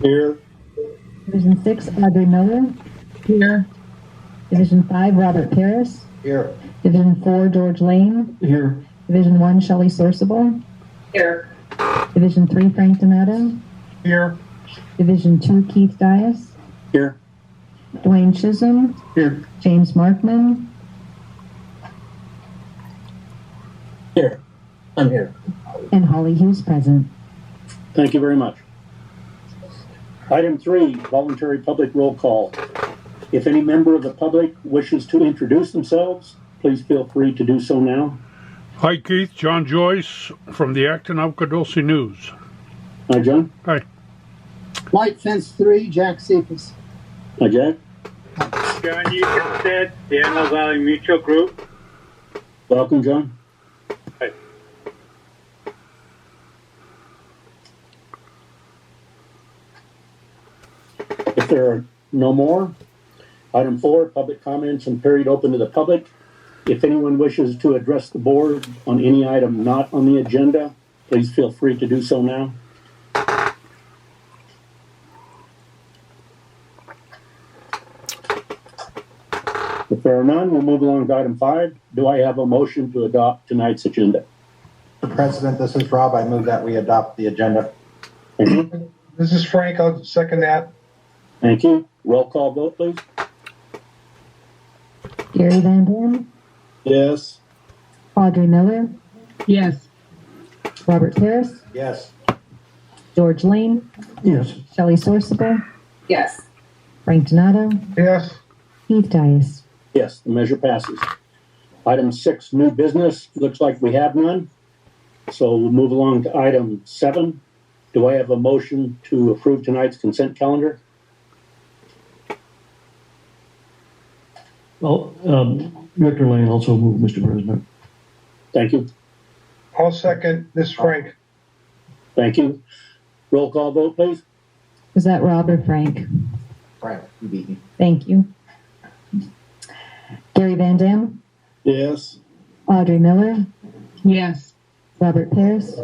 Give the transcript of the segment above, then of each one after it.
Here. Division 6, Audrey Miller. Here. Division 5, Robert Paris. Here. Division 4, George Lane. Here. Division 1, Shelley Sourceable. Here. Division 3, Frank Donato. Here. Division 2, Keith Dias. Here. Dwayne Chisam. Here. James Markman. Here. I'm here. And Holly Hughes present. Thank you very much. Item 3, voluntary public roll call. If any member of the public wishes to introduce themselves, please feel free to do so now. Hi, Keith. John Joyce from the Acton Alcadoce News. Hi, John. Hi. White Fence 3, Jack Cephas. Hi, Jack. John Euclid, the Antelope Valley Mutual Group. Welcome, John. Hi. If there are no more, item 4, public comments and period open to the public. If anyone wishes to address the board on any item not on the agenda, please feel free to do so now. If there are none, we'll move along to item 5. Do I have a motion to adopt tonight's agenda? Mr. President, this is Rob. I move that we adopt the agenda. Thank you. This is Frank. I'll second that. Thank you. Roll call vote, please. Gary Van Dam. Yes. Audrey Miller. Yes. Robert Paris. Yes. George Lane. Yes. Shelley Sourceable. Yes. Frank Donato. Yes. Keith Dias. Yes, the measure passes. Item 6, new business. Looks like we have none. So we'll move along to item 7. Do I have a motion to approve tonight's consent calendar? Well, Director Lane also moved, Mr. President. Thank you. I'll second. This is Frank. Thank you. Roll call vote, please. Was that Rob or Frank? Frank, you beat me. Thank you. Gary Van Dam. Yes. Audrey Miller. Yes. Robert Paris.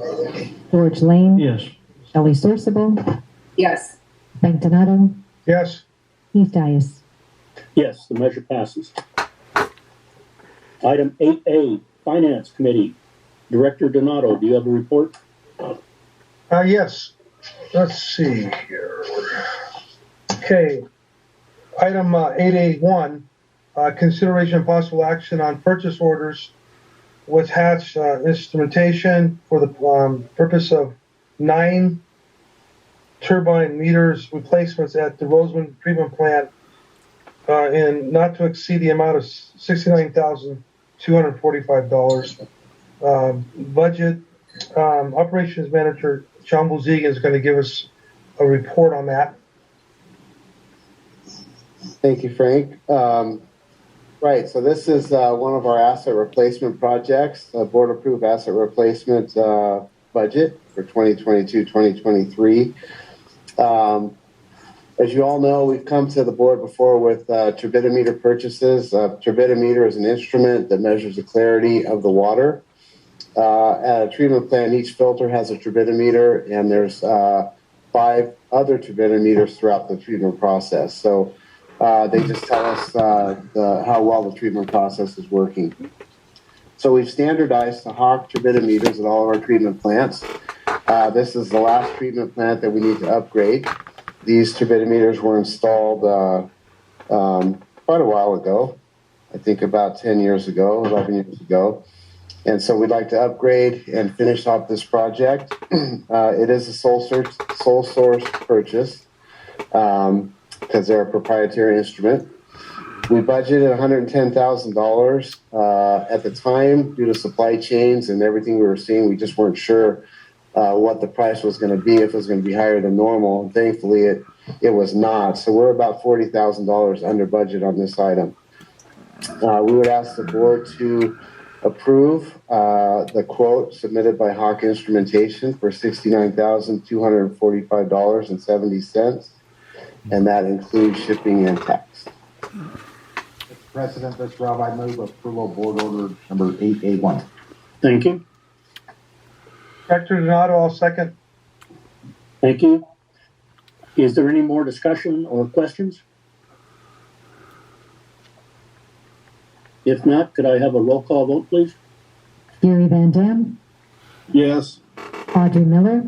George Lane. Yes. Shelley Sourceable. Yes. Frank Donato. Yes. Keith Dias. Yes, the measure passes. Item 8A, Finance Committee. Director Donato, do you have a report? Yes. Let's see here. Okay. Item 8A1, consideration of possible action on purchase orders with hatch instrumentation for the purpose of 9 turbine meters replacements at the Roseman treatment plant and not to exceed the amount of $69,245. Budget operations manager John Buzigan is going to give us a report on that. Thank you, Frank. Right, so this is one of our asset replacement projects, a board-approved asset replacement budget for 2022-2023. As you all know, we've come to the board before with turbidimeter purchases. Turbidimeter is an instrument that measures the clarity of the water. At a treatment plant, each filter has a turbidimeter, and there's 5 other turbidimeters throughout the treatment process. So they just tell us how well the treatment process is working. So we've standardized to Hawk turbidimeters at all of our treatment plants. This is the last treatment plant that we need to upgrade. These turbidimeters were installed quite a while ago, I think about 10 years ago, 11 years ago. And so we'd like to upgrade and finish off this project. It is a sole source purchase because they're a proprietary instrument. We budgeted $110,000 at the time due to supply chains and everything we were seeing. We just weren't sure what the price was going to be, if it was going to be higher than normal. And thankfully, it was not. So we're about $40,000 under budget on this item. We would ask the board to approve the quote submitted by Hawk Instrumentation for $69,245.70, and that includes shipping and tax. Mr. President, this is Rob. I move approval of board order number 8A1. Thank you. Director Donato, I'll second. Thank you. Is there any more discussion or questions? If not, could I have a roll call vote, please? Gary Van Dam, Yes. Audrey Miller,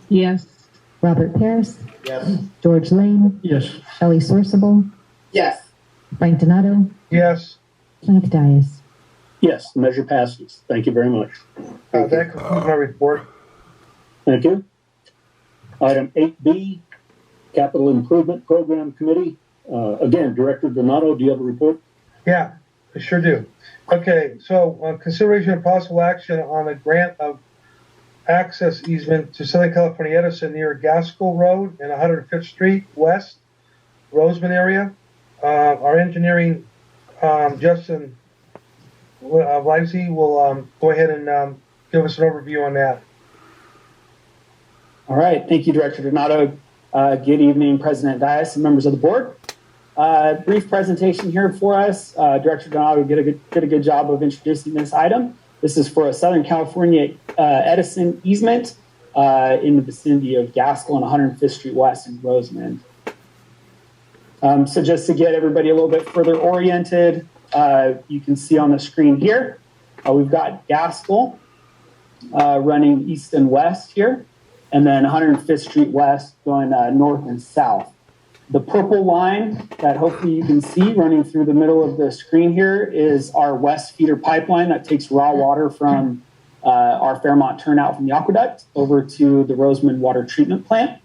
Yes. Robert Paris, Yes. George Lane, Yes. Shelley Sorsable, Yes. Frank Donato, Yes. Keith Dias. Yes, the measure passes. Thank you very much. That concludes my report. Thank you. Item 8B, Capital Improvement Program Committee. Again, Director Donato, do you have a report? Yeah, I sure do. Okay, so consideration of possible action on a grant of access easement to Southern California Edison near Gaskell Road and 105th Street West, Roseman area. Our engineering, Justin Livesey, will go ahead and give us an overview on that. All right, thank you, Director Donato. Good evening, President Dias and members of the board. Brief presentation here for us. Director Donato did a good job of introducing this item. This is for a Southern California Edison easement in the vicinity of Gaskell and 105th Street West in Roseman. So just to get everybody a little bit further oriented, you can see on the screen here, we've got Gaskell running east and west here, and then 105th Street West going north and south. The purple line that hopefully you can see running through the middle of the screen here is our west feeder pipeline that takes raw water from our Fairmont turnout from the aqueduct over to the Roseman water treatment plant.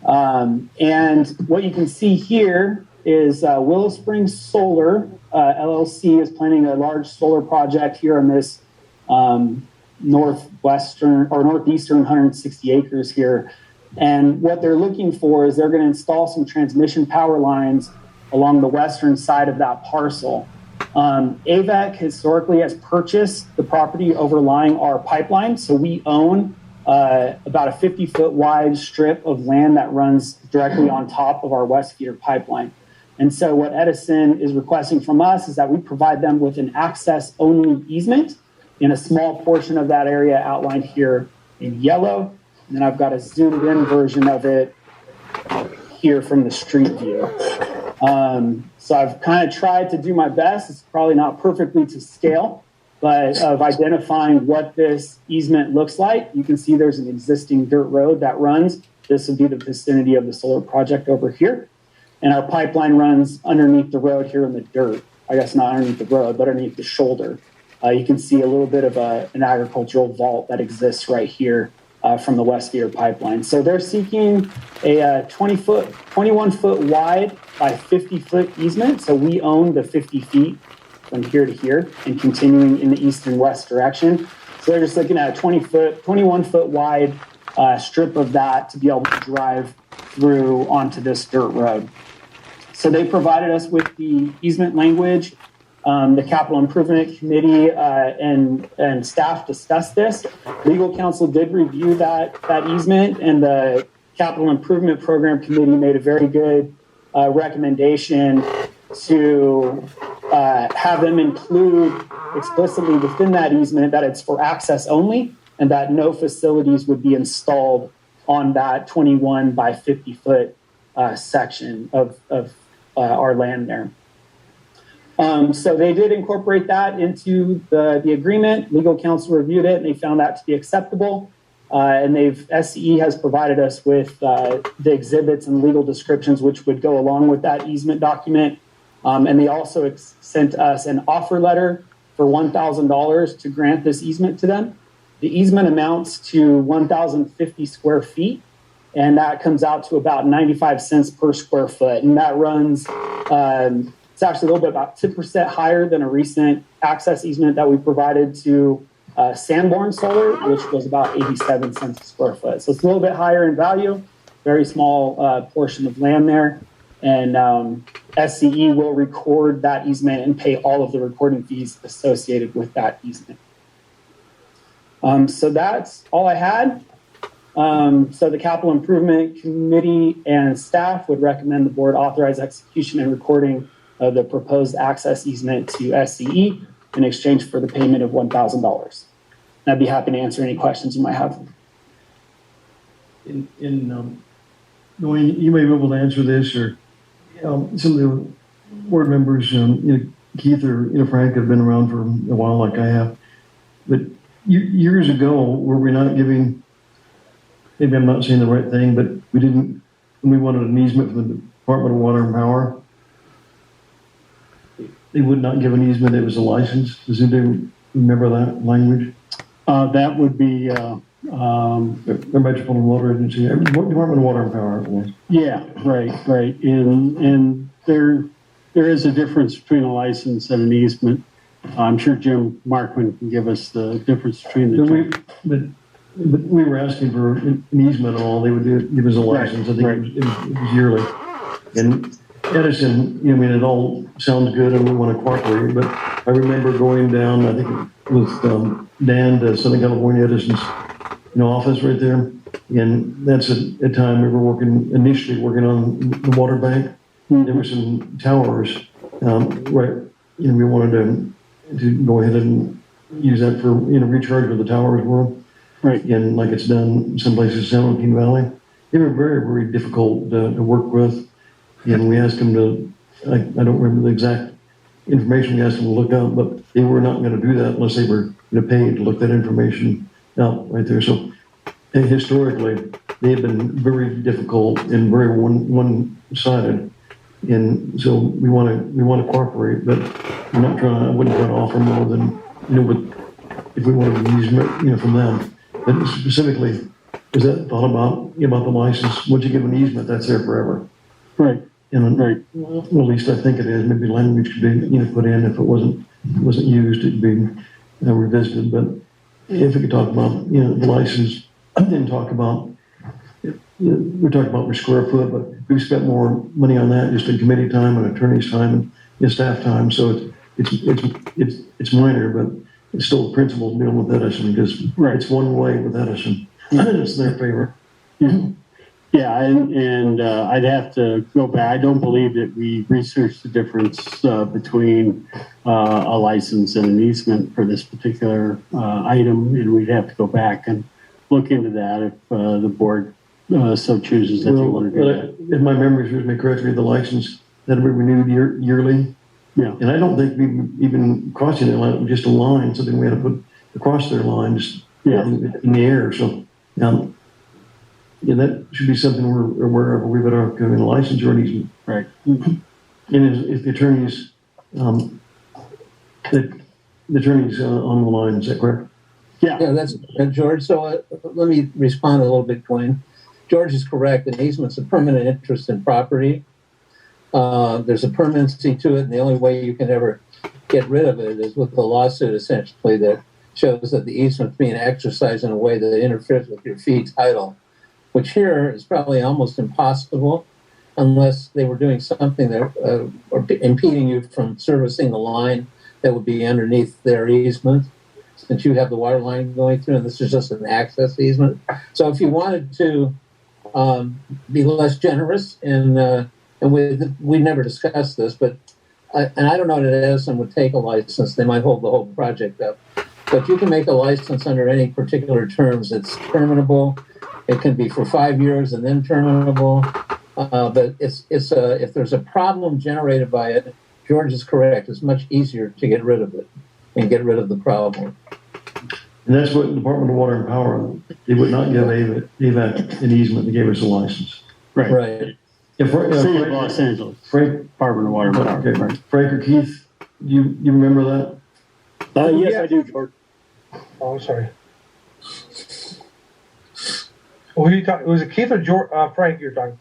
And what you can see here is Willow Springs Solar LLC is planning a large solar project here on this northeastern 160 acres here. And what they're looking for is they're going to install some transmission power lines along the western side of that parcel. Avek historically has purchased the property overlying our pipeline. So we own about a 50-foot wide strip of land that runs directly on top of our west feeder pipeline. And so what Edison is requesting from us is that we provide them with an access-only easement in a small portion of that area outlined here in yellow. And then I've got a zoomed in version of it here from the street view. So I've kind of tried to do my best. It's probably not perfectly to scale, but of identifying what this easement looks like. You can see there's an existing dirt road that runs. This would be the vicinity of the solar project over here. And our pipeline runs underneath the road here in the dirt. I guess not underneath the road, but underneath the shoulder. You can see a little bit of an agricultural vault that exists right here from the west feeder pipeline. So they're seeking a 21-foot wide by 50-foot easement. So we own the 50 feet from here to here and continuing in the east and west direction. So they're just looking at a 21-foot wide strip of that to be able to drive through onto this dirt road. So they provided us with the easement language. The Capital Improvement Committee and staff discussed this. Legal counsel did review that easement, and the Capital Improvement Program Committee made a very good recommendation to have them include explicitly within that easement that it's for access only and that no facilities would be installed on that 21 by 50 foot section of our land there. So they did incorporate that into the agreement. Legal counsel reviewed it and they found that to be acceptable. And SCE has provided us with the exhibits and legal descriptions which would go along with that easement document. And they also sent us an offer letter for $1,000 to grant this easement to them. The easement amounts to 1,050 square feet, and that comes out to about 95 cents per square foot. And that runs, it's actually a little bit about 10% higher than a recent access easement that we provided to Sanborn Solar, which was about 87 cents a square foot. So it's a little bit higher in value, very small portion of land there. And SCE will record that easement and pay all of the recording fees associated with that easement. So that's all I had. So the Capital Improvement Committee and staff would recommend the board authorize execution and recording of the proposed access easement to SCE in exchange for the payment of $1,000. I'd be happy to answer any questions you might have. In Dwayne, you may be able to answer this, or some of the board members, Keith or Frank have been around for a while, like I have. But years ago, were we not giving? Maybe I'm not saying the right thing, but we didn't. When we wanted an easement from the Department of Water and Power, they would not give an easement. It was a license. Does anybody remember that language? That would be, The Metropolitan Water Agency, Department of Water and Power. It was. yeah, right. And there is a difference between a license and an easement. I'm sure Jim Markman can give us the difference between the two. But we were asking for an easement and all. They would give us a license. I think it was yearly. And Edison, it all sounds good and we want to cooperate. But I remember going down, I think with Dan to Southern California Edison's office right there. And that's a time we were initially working on the water bank. Mm-hmm. There were some towers, right? We wanted to go ahead and use that for, recharge where the towers were. Right. And like it's done some places in San Joaquin Valley. They were very, very difficult to work with. And we asked them to, I don't remember the exact information we asked them to look up, but they were not going to do that unless they were paid to look that information out right there. So historically, they have been very difficult and very one-sided. And so we want to cooperate, but I wouldn't try to offer more than, if we wanted an easement, from them. But specifically, is that thought about the license? Once you give an easement, that's there forever. Right. And well, at least I think it is. Maybe language could be put in if it wasn't used, it'd be revisited. But if we could talk about the license, then talk about we're talking about per square foot, but we've spent more money on that just in committee time and attorney's time and staff time. So it's minor, but it's still the principle dealing with Edison because it's one way with Edison. It's their favor. Mm-hmm. Yeah, and I'd have to go back. I don't believe that we researched the difference between a license and an easement for this particular item, and we'd have to go back and look into that if the board so chooses that you want to do that. If my memory serves me correctly, the license that'll be renewed yearly. Yeah. And I don't think we even crossing the line, just a line, something we had to put across their line just in the air. So that should be something we're aware of. We better have a license or an easement. Right. Mm-hmm. And if the attorney's on the line, is that correct? Yeah, that's George. So let me respond a little bit, Dwayne. George is correct. An easement's a permanent interest in property. There's a permanency to it, and the only way you can ever get rid of it is with a lawsuit, essentially, that shows that the easement's being exercised in a way that interferes with your fee title, which here is probably almost impossible unless they were doing something that or impeding you from servicing the line that would be underneath their easement, since you have the water line going through, and this is just an access easement. So if you wanted to be less generous, and we never discussed this, but I don't know that Edison would take a license. They might hold the whole project up. But you can make a license under any particular terms. It's terminable. It can be for 5 years and then terminable. But if there's a problem generated by it, George is correct. It's much easier to get rid of it and get rid of the problem. And that's what the Department of Water and Power, they would not give AVEC an easement. They gave us a license. Right. City of Los Angeles. Frank, Department of Water and Power. Okay. Right. Frank or Keith, do you remember that? Yes, I do, George. Oh, I'm sorry. Who you talking? Was it Keith or George, Frank you're talking?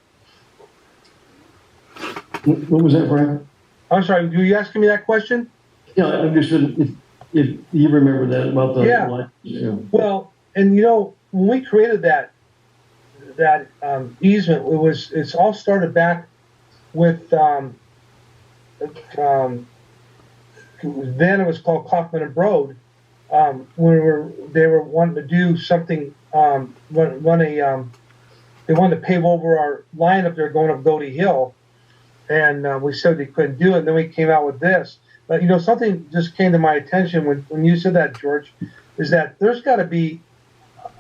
What was that, Frank? I'm sorry. Were you asking me that question? Yeah, I'm just if you remember that about the license. Yeah. Well, and when we created that easement, it's all started back with then it was called Kaufman and Broad. They were wanting to do something. They wanted to pave over our line up there going up Goldie Hill, and we said they couldn't do it. And then we came out with this. But something just came to my attention when you said that, George, is that there's got to be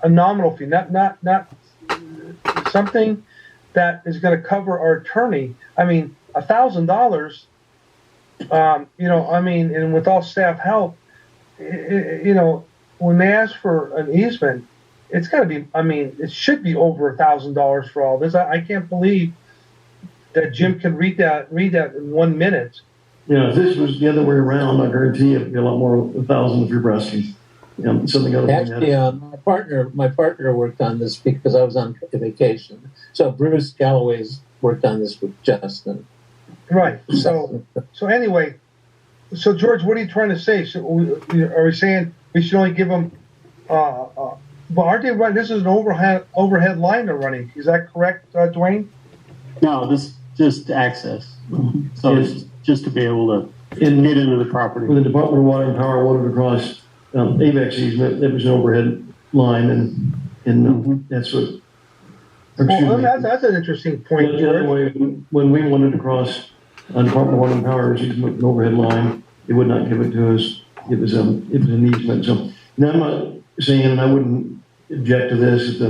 a nominal fee, not something that is going to cover our attorney. I mean, $1,000, and with all staff help, when they ask for an easement, it's got to be, it should be over $1,000 for all this. I can't believe that Jim can read that in 1 minute. If this was the other way around, I guarantee it'd be a lot more 1,000 if you're asking. Something other than that. Actually, my partner worked on this because I was on vacation. So Bruce Galloway's worked on this with Justin. Right. So anyway, so George, what are you trying to say? Are we saying we should only give them? Well, aren't they running? This is an overhead line they're running. Is that correct, Dwayne? No, this is just access. So it's just to be able to get into the property. When the Department of Water and Power wanted to cross Avek's easement, there was an overhead line, and that's what. Well, that's an interesting point, George. When we wanted to cross Department of Water and Power's easement, an overhead line, they would not give it to us. It was an easement. So now I'm not saying, and I wouldn't object to this.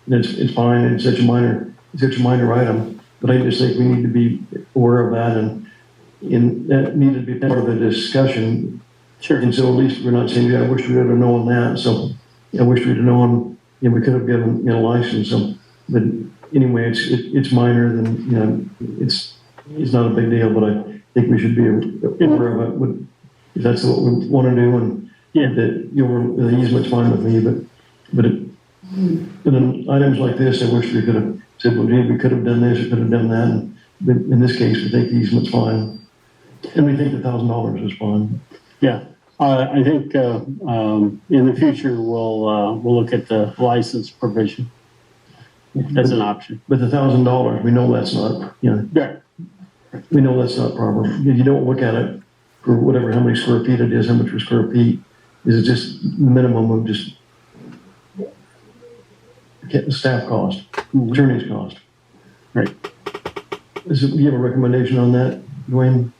It's fine. It's such a minor item. But I just think we need to be aware of that, and that needed to be part of the discussion. Sure. And so at least we're not saying, I wish we would have known that. So I wish we'd have known, we could have given a license. So, but anyway, it's minor, then it's not a big deal. But I think we should be aware of it. If that's what we want to do, and the easement's fine with me. But in items like this, I wish we could have said, well, gee, we could have done this, we could have done that. But in this case, we think the easement's fine, and we think the $1,000 is fine. Yeah, I think in the future we'll look at the license provision as an option. But the $1,000, we know that's not, Yeah. We know that's not proper. If you don't look at it for whatever, how many square feet it is, how much per square feet, is it just minimum of just staff cost, attorney's cost. Right. Do you have a recommendation on that, Dwayne?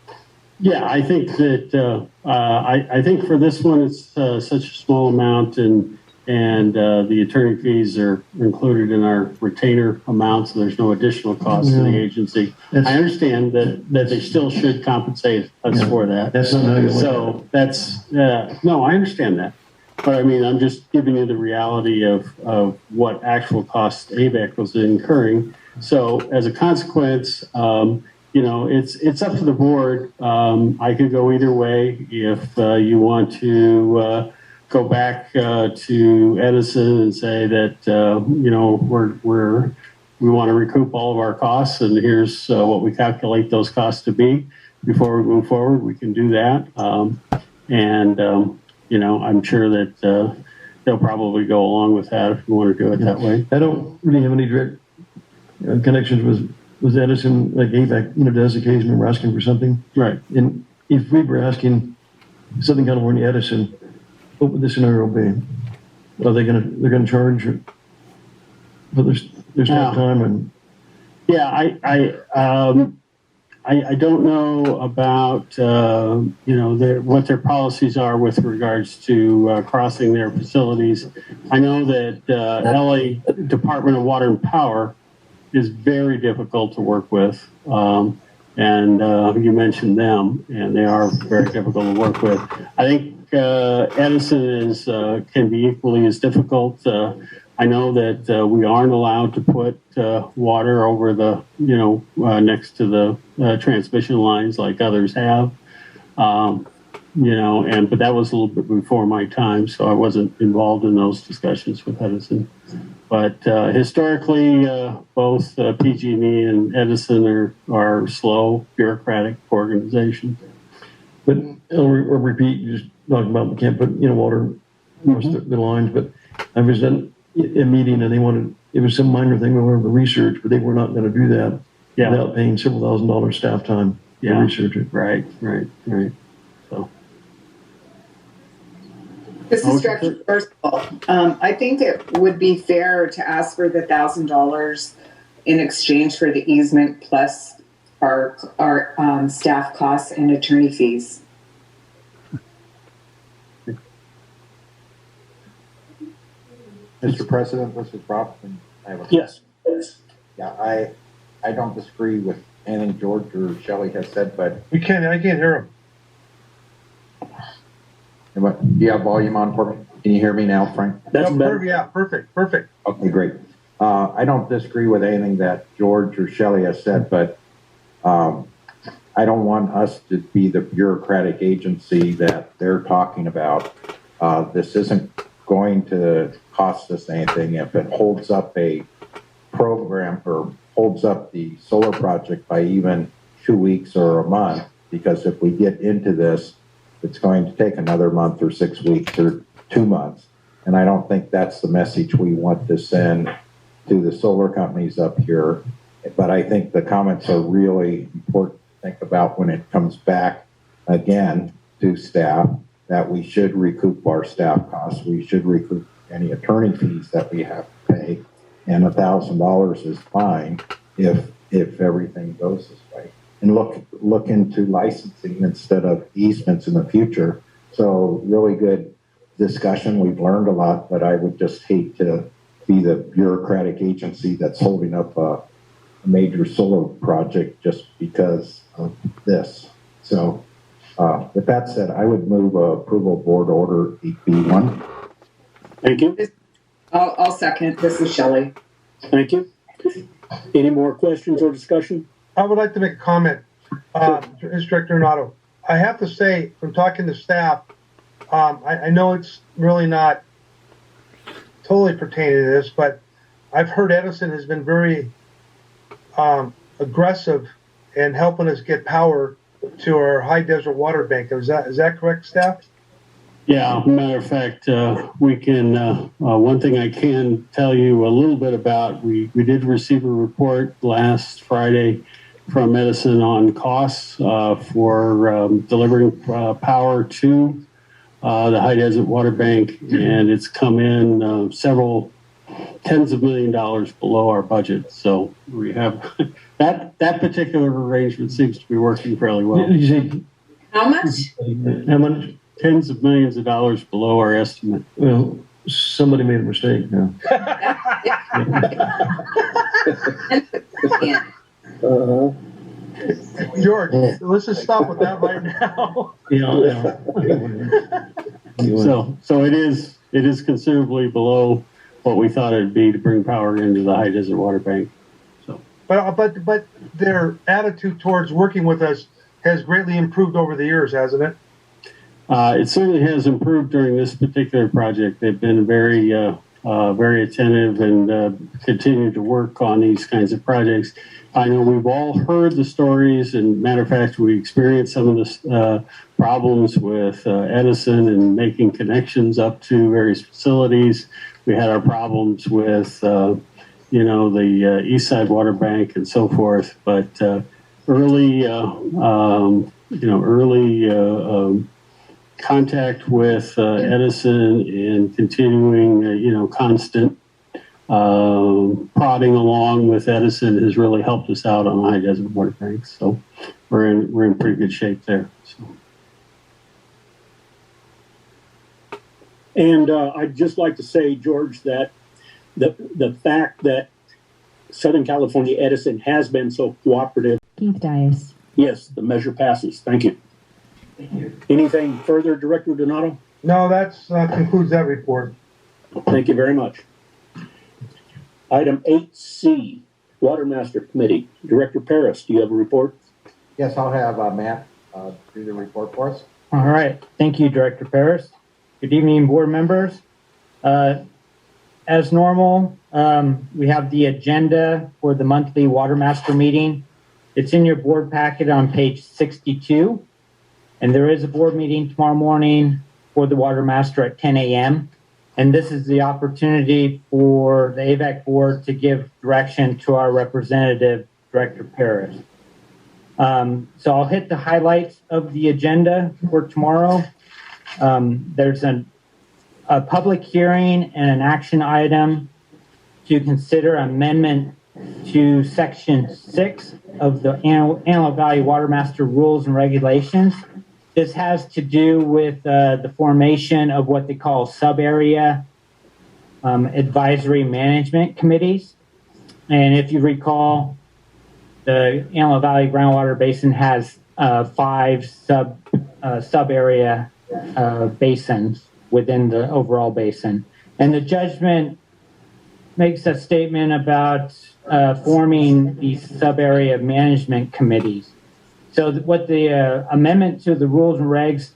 Yeah, I think that I think for this one it's such a small amount, and the attorney fees are included in our retainer amount, so there's no additional cost to the agency. I understand that they still should compensate us for that. That's not how you so that's no, I understand that. But I mean, I'm just giving you the reality of what actual costs Avek was incurring. So as a consequence, it's up to the board. I could go either way. If you want to go back to Edison and say that we want to recoup all of our costs, and here's what we calculate those costs to be before we move forward, we can do that. I'm sure that they'll probably go along with that if you want to do it that way. I don't really have any direct connections with Edison, like Avek, does occasionally when we're asking for something. Right. And if we were asking Southern California Edison, what would the scenario be? Are they they're gonna charge? But there's no time and. Yeah, I don't know about what their policies are with regards to crossing their facilities. I know that LA Department of Water and Power is very difficult to work with, and you mentioned them, and they are very difficult to work with. I think Edison can be equally as difficult. I know that we aren't allowed to put water over the, next to the transmission lines like others have, but that was a little bit before my time, so I wasn't involved in those discussions with Edison. But historically, both PG&E and Edison are slow, bureaucratic organizations. But I'll repeat, you just talking about we can't put water across the lines, but I was done a meeting and it was some minor thing, we wanted to research, but they were not going to do that without paying several $1,000s staff time to research it. Right. So. This is Director Percival. I think it would be fair to ask for the $1,000 in exchange for the easement plus our staff costs and attorney fees. Mr. President, this is Rob. Yes. Yeah, I don't disagree with anything George or Shelley has said, but I can't hear him. do you have volume on for me? Can you hear me now, Frank? That's better. Yeah, perfect. Okay, great. I don't disagree with anything that George or Shelley has said, but I don't want us to be the bureaucratic agency that they're talking about. This isn't going to cost us anything if it holds up a program or holds up the solar project by even 2 weeks or a month, because if we get into this, it's going to take another month or 6 weeks or 2 months. And I don't think that's the message we want to send to the solar companies up here. But I think the comments are really important to think about when it comes back again to staff, that we should recoup our staff costs. We should recoup any attorney fees that we have to pay. And $1,000 is fine if everything goes this way. And look into licensing instead of easements in the future. So really good discussion. We've learned a lot, but I would just hate to be the bureaucratic agency that's holding up a major solar project just because of this. So with that said, I would move approval of board order 8B1. Thank you. I'll second. This is Shelley. Thank you. Any more questions or discussion? I would like to make a comment, Director Donato. I have to say, from talking to staff, I know it's really not totally pertaining to this, but I've heard Edison has been very aggressive in helping us get power to our high desert water bank. Is that correct, staff? Yeah, matter of fact, we can, one thing I can tell you a little bit about, we did receive a report last Friday from Edison on costs for delivering power to the High Desert Water Bank, and it's come in several tens of $1 million below our budget. So we have that particular arrangement seems to be working fairly well. How much? How much? Tens of millions of dollars below our estimate. Well, somebody made a mistake. George, let's just stop with that right now. So it is considerably below what we thought it'd be to bring power into the High Desert Water Bank. So, but their attitude towards working with us has greatly improved over the years, hasn't it? It certainly has improved during this particular project. They've been very attentive and continue to work on these kinds of projects. I know we've all heard the stories, and matter of fact, we experienced some of the problems with Edison and making connections up to various facilities. We had our problems with, the East Side Water Bank and so forth. But early contact with Edison and continuing, constant prodding along with Edison has really helped us out on High Desert Water Banks. So we're in pretty good shape there. So. And I'd just like to say, George, that the fact that Southern California Edison has been so cooperative. Keith Dias. Yes, the measure passes. Thank you. Anything further, Director Donato? No, that concludes that report. Thank you very much. Item 8C, Water Master Committee. Director Paris, do you have a report? Yes, I'll have Matt do the report for us. All right. Thank you, Director Paris. Good evening, board members. As normal, we have the agenda for the monthly Water Master meeting. It's in your board packet on page 62. And there is a board meeting tomorrow morning for the Water Master at 10 a.m. And this is the opportunity for the AVEC board to give direction to our representative, Director Paris. So I'll hit the highlights of the agenda for tomorrow. There's a public hearing and an action item to consider amendment to Section 6 of the Antelope Valley Water Master Rules and Regulations. This has to do with the formation of what they call sub-area advisory management committees. And if you recall, the Antelope Valley Groundwater Basin has 5 sub area basins within the overall basin. And the judgment makes a statement about forming these sub area management committees. So what the amendment to the rules and regs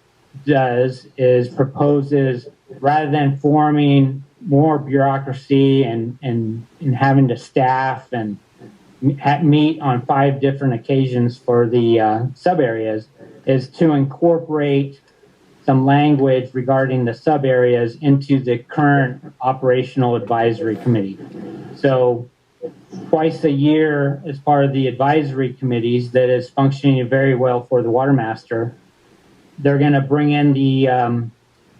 does is proposes, rather than forming more bureaucracy and having to staff and meet on 5 different occasions for the sub areas, is to incorporate some language regarding the sub areas into the current operational advisory committee. So twice a year, as part of the advisory committees that is functioning very well for the water master, they're going to bring in the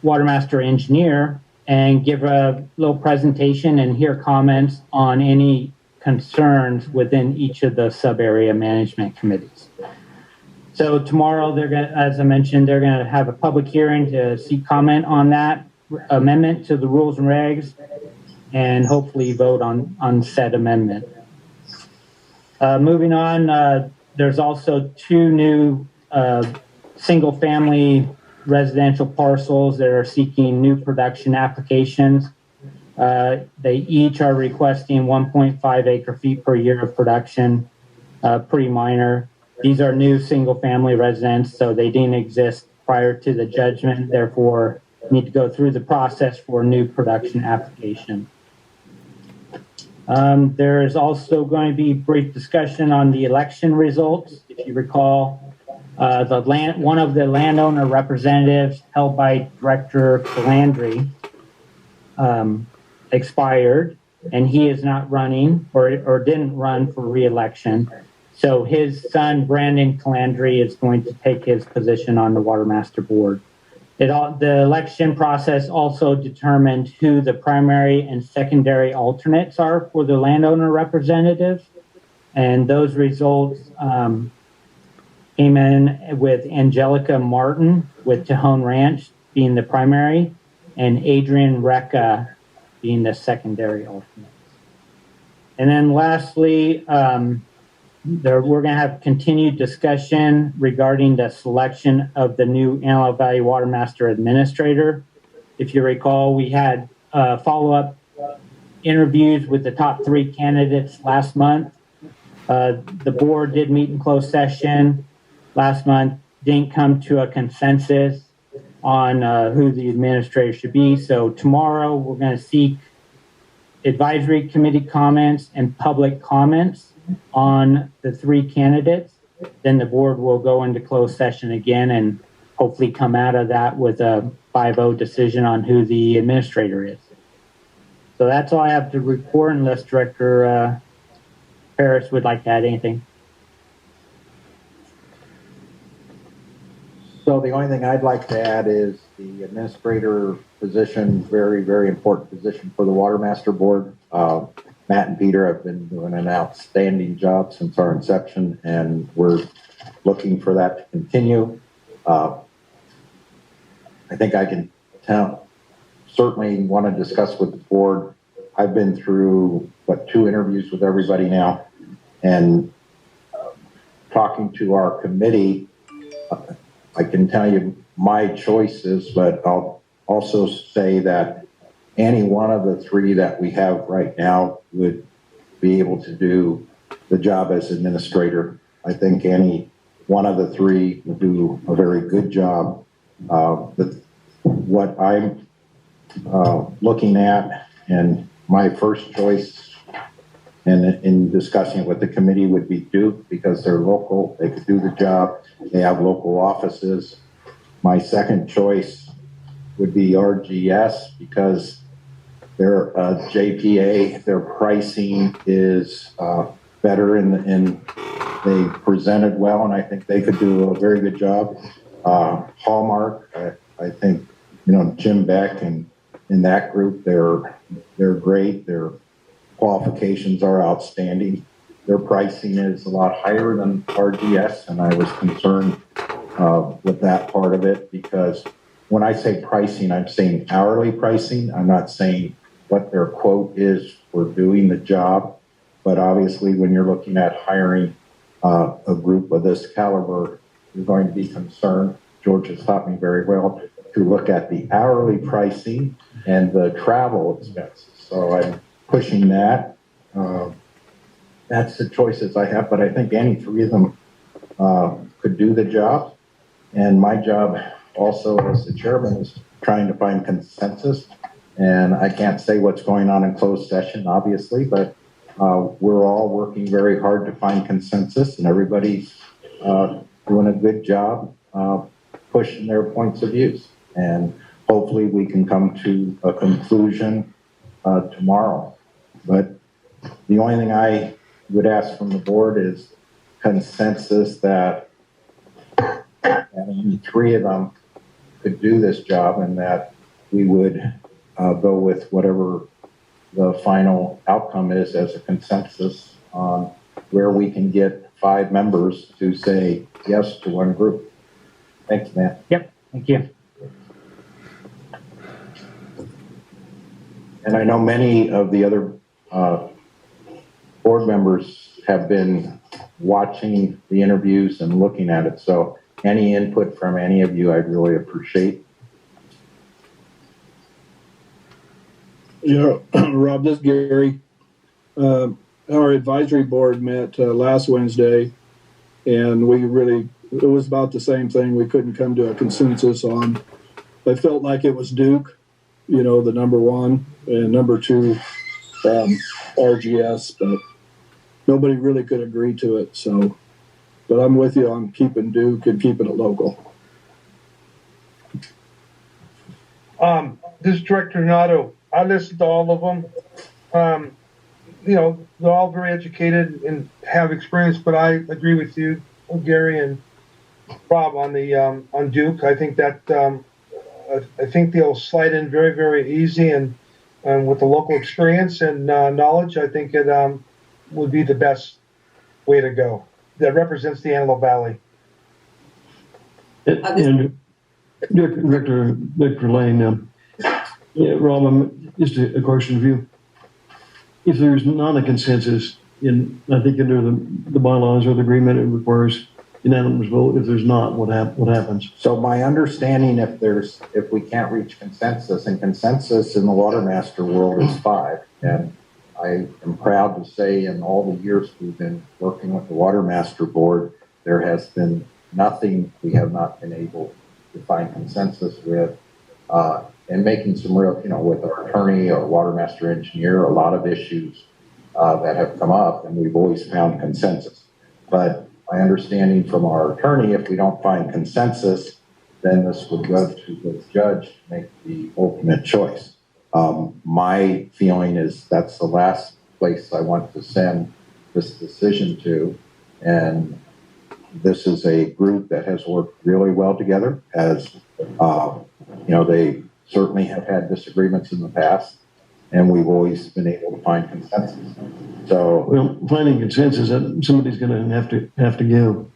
water master engineer and give a little presentation and hear comments on any concerns within each of the sub area management committees. So tomorrow, they're going to, as I mentioned, they're going to have a public hearing to seek comment on that amendment to the rules and regs, and hopefully vote on said amendment. Moving on, there's also 2 new single-family residential parcels that are seeking new production applications. They each are requesting 1.5 acre-feet per year of production, pretty minor. These are new single-family residents, so they didn't exist prior to the judgment, therefore need to go through the process for a new production application. There is also going to be brief discussion on the election results. If you recall, one of the landowner representatives held by Director Calandry expired, and he is not running or didn't run for re-election. So his son, Brandon Calandry, is going to take his position on the Water Master Board. The election process also determined who the primary and secondary alternates are for the landowner representative. And those results came in with Angelica Martin with Tejon Ranch being the primary, and Adrian Recca being the secondary alternate. And then lastly, we're going to have continued discussion regarding the selection of the new Antelope Valley Water Master Administrator. If you recall, we had follow-up interviews with the top 3 candidates last month. The board did meet in closed session last month, didn't come to a consensus on who the administrator should be. So tomorrow we're going to seek advisory committee comments and public comments on the 3 candidates. Then the board will go into closed session again and hopefully come out of that with a 5-0 decision on who the administrator is. So that's all I have to report, unless Director Harris would like to add anything. So the only thing I'd like to add is the administrator position, very, very important position for the Water Master Board. Matt and Peter have been doing an outstanding job since our inception, and we're looking for that to continue. I think I can certainly want to discuss with the board. I've been through, 2 interviews with everybody now, and talking to our committee, I can tell you my choices, but I'll also say that any one of the 3 that we have right now would be able to do the job as administrator. I think any one of the 3 would do a very good job. What I'm looking at, and my first choice in discussing it with the committee, would be Duke, because they're local, they could do the job, they have local offices. My second choice would be RGS, because their JPA, their pricing is better, and they presented well, and I think they could do a very good job. Hallmark, I think, Jim Beck and in that group, they're great. Their qualifications are outstanding. Their pricing is a lot higher than RGS, and I was concerned with that part of it, because when I say pricing, I'm saying hourly pricing. I'm not saying what their quote is for doing the job. But obviously, when you're looking at hiring a group of this caliber, you're going to be concerned. George has taught me very well to look at the hourly pricing and the travel expenses. So I'm pushing that. That's the choices I have, but I think any three of them could do the job. And my job also as the chairman is trying to find consensus. And I can't say what's going on in closed session, obviously, but we're all working very hard to find consensus, and everybody's doing a good job pushing their points of views. And hopefully we can come to a conclusion tomorrow. But the only thing I would ask from the board is consensus that any three of them could do this job, and that we would go with whatever the final outcome is as a consensus on where we can get 5 members to say yes to one group. Thanks, man. Yep, thank you. And I know many of the other board members have been watching the interviews and looking at it. So any input from any of you, I'd really appreciate. Yeah, Rob, this is Gary. Our advisory board met last Wednesday, and it was about the same thing. We couldn't come to a consensus on. I felt like it was Duke, the number one, and number two, RGS, but nobody really could agree to it. So, but I'm with you on keeping Duke and keeping it local. This is Director Nato. I listened to all of them. They're all very educated and have experience, but I agree with you, Gary and Rob, on the on Duke. I think that I think they'll slide in very, very easy, and with the local experience and knowledge, I think it would be the best way to go. That represents the Antelope Valley. And Director Lane, Rob, just a question of you. If there's not a consensus I think under the bylaws or the agreement, it requires unanimous vote. If there's not, what happens? So my understanding, if we can't reach consensus, and consensus in the water master world is 5, and I am proud to say in all the years we've been working with the water master board, there has been nothing we have not been able to find consensus with, and making some real, with our attorney or water master engineer, a lot of issues that have come up, and we've always found consensus. But my understanding from our attorney, if we don't find consensus, then this would go to the judge to make the ultimate choice. My feeling is that's the last place I want to send this decision to, and this is a group that has worked really well together. As they certainly have had disagreements in the past, and we've always been able to find consensus. So, well, finding consensus, somebody's going to have to give,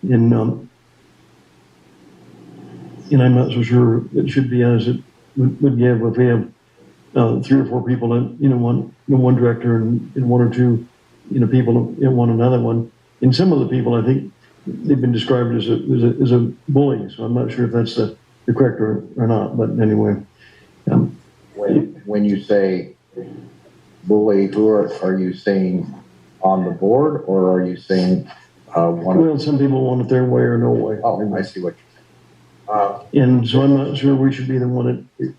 and I'm not so sure it should be as it would give if we have 3 or 4 people, one director and 1 or 2, people in one another one. And some of the people, I think, they've been described as a bully. So I'm not sure if that's the correct or not. But anyway, when you say bully, who are you saying on the board, or are you saying one? Well, some people want it their way or no way. Oh, I see what you're saying. And so I'm not sure we should be the one that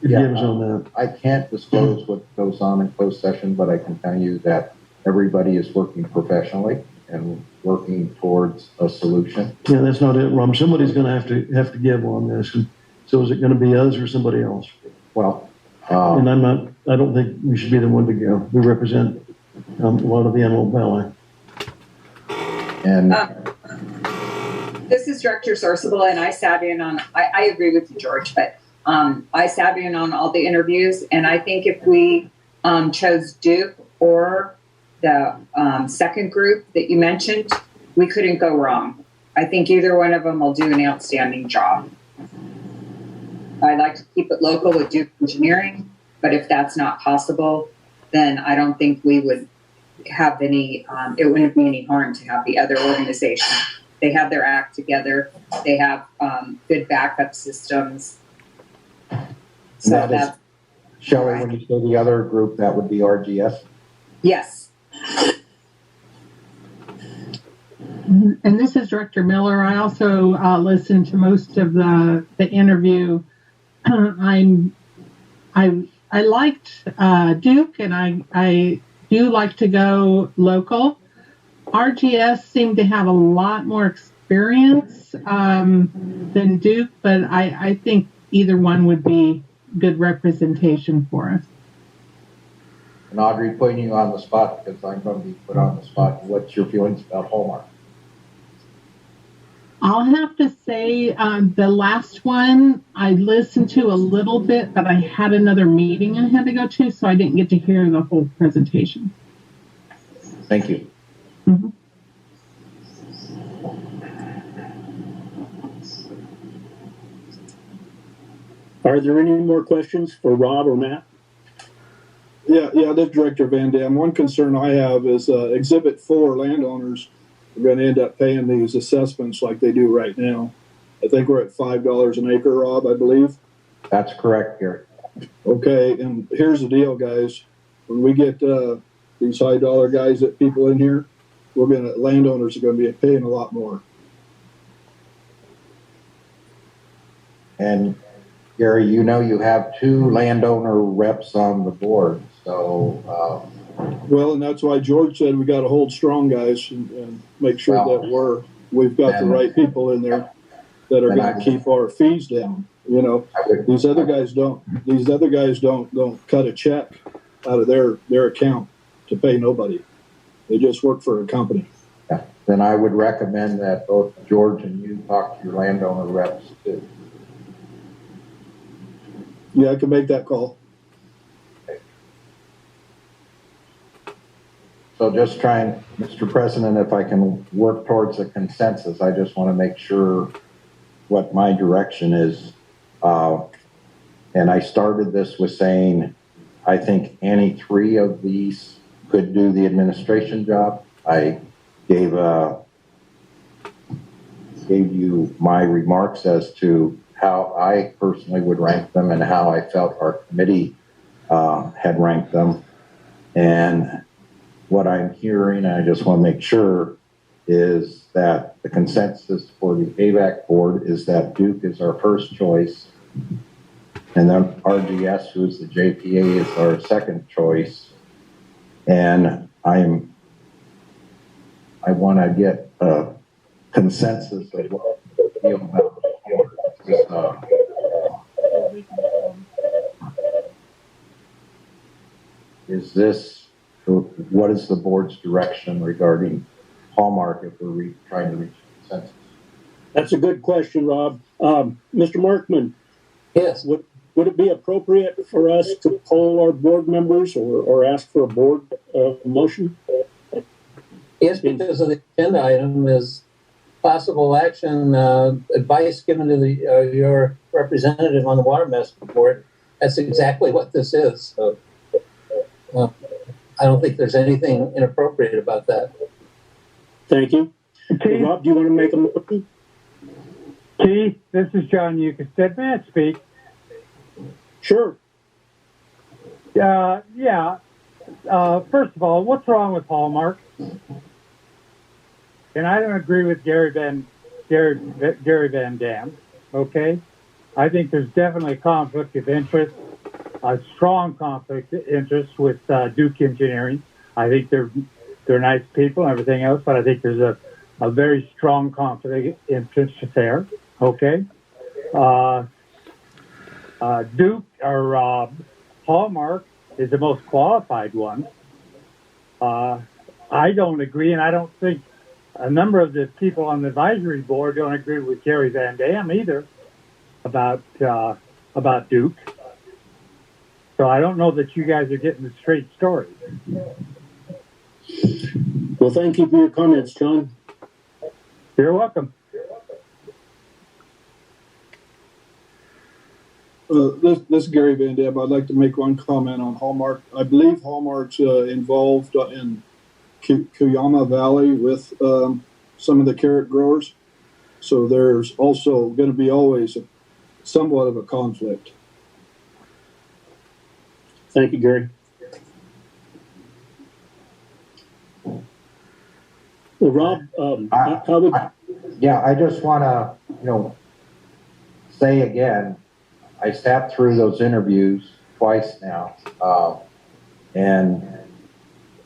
gives on that. I can't disclose what goes on in closed session, but I can tell you that everybody is working professionally and working towards a solution. Yeah, that's not it, Rom. Somebody's going to have to give on this. And so is it going to be us or somebody else? Well, and I don't think we should be the one to go. We represent a lot of the Antelope Valley. And this is Director Sourceable, and I sat in on, I agree with you, George, but I sat in on all the interviews, and I think if we chose Duke or the second group that you mentioned, we couldn't go wrong. I think either one of them will do an outstanding job. I'd like to keep it local with Duke Engineering, but if that's not possible, then I don't think we would have any, it wouldn't be any harm to have the other organization. They have their act together. They have good backup systems. So that's Shelley, when you say the other group, that would be RGS? Yes. And this is Director Miller. I also listened to most of the interview. I liked Duke, and I do like to go local. RGS seemed to have a lot more experience than Duke, but I think either one would be good representation for us. And Audrey, putting you on the spot because I'm going to be put on the spot. What's your feelings about Hallmark? I'll have to say the last one I listened to a little bit, but I had another meeting I had to go to, so I didn't get to hear the whole presentation. Thank you. Mm-hmm. Are there any more questions for Rob or Matt? Yeah, this is Director Van Dam. One concern I have is Exhibit 4 landowners are going to end up paying these assessments like they do right now. I think we're at $5 an acre, Rob, I believe. That's correct, Gary. Okay, and here's the deal, guys. When we get these high dollar guys, that people in here, landowners are going to be paying a lot more. And Gary, you know you have 2 landowner reps on the board, so. Well, and that's why George said we got to hold strong, guys, and make sure that we've got the right people in there that are going to keep our fees down. You know, these other guys don't cut a check out of their account to pay nobody. They just work for a company. Yeah. Then I would recommend that both George and you talk to your landowner reps too. Yeah, I can make that call. So just trying, Mr. President, if I can work towards a consensus, I just want to make sure what my direction is. And I started this with saying, I think any 3 of these could do the administration job. I gave you my remarks as to how I personally would rank them and how I felt our committee had ranked them. And what I'm hearing, and I just want to make sure, is that the consensus for the Avek board is that Duke is our first choice, and then RGS, who's the JPA, is our second choice. And I want to get a consensus of what I feel about what is the board's direction regarding Hallmark if we're trying to reach a consensus? That's a good question, Rob. Mr. Markman. Yes. Would it be appropriate for us to poll our board members or ask for a board motion? Yes, because of the agenda item is possible action, advice given to your representative on the Water Master Board. That's exactly what this is. So, I don't think there's anything inappropriate about that. Thank you. Keith, Rob, do you want to make a motion? Keith, this is John Eucasted. May I speak? Sure. Yeah. First of all, what's wrong with Hallmark? And I don't agree with Gary Van Dam. Okay, I think there's definitely a conflict of interest, a strong conflict of interest with Duke Engineering. I think they're nice people and everything else, but I think there's a very strong conflict of interest there. Okay, Duke or Hallmark is the most qualified one. I don't agree, and I don't think a number of the people on the advisory board don't agree with Gary Van Dam either about Duke. So I don't know that you guys are getting the straight story. Well, thank you for your comments, John. You're welcome. This is Gary Van Dam. I'd like to make one comment on Hallmark. I believe Hallmark's involved in Cuyama Valley with some of the carrot growers. So there's also going to be always somewhat of a conflict. Thank you, Gary. Well, Rob, how would... I just want to, say again, I sat through those interviews twice now, and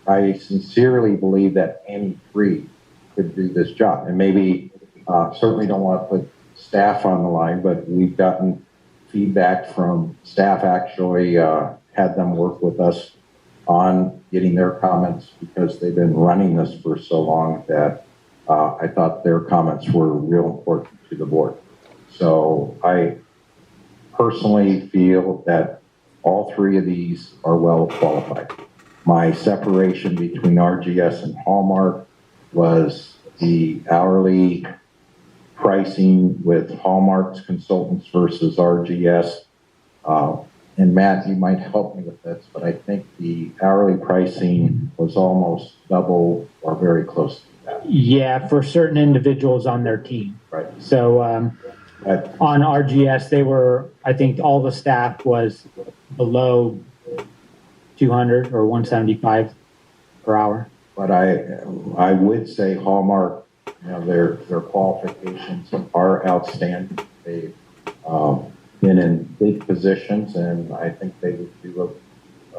I sincerely believe that any three could do this job. And maybe, certainly don't want to put staff on the line, but we've gotten feedback from staff actually, had them work with us on getting their comments because they've been running this for so long that I thought their comments were real important to the board. So I personally feel that all three of these are well qualified. My separation between RGS and Hallmark was the hourly pricing with Hallmark's consultants versus RGS. And Matt, you might help me with this, but I think the hourly pricing was almost double or very close to that. Yeah, for certain individuals on their team. Right. So on RGS, they were, I think all the staff was below 200 or 175 per hour. But I would say Hallmark, their qualifications are outstanding. They've been in big positions, and I think they would do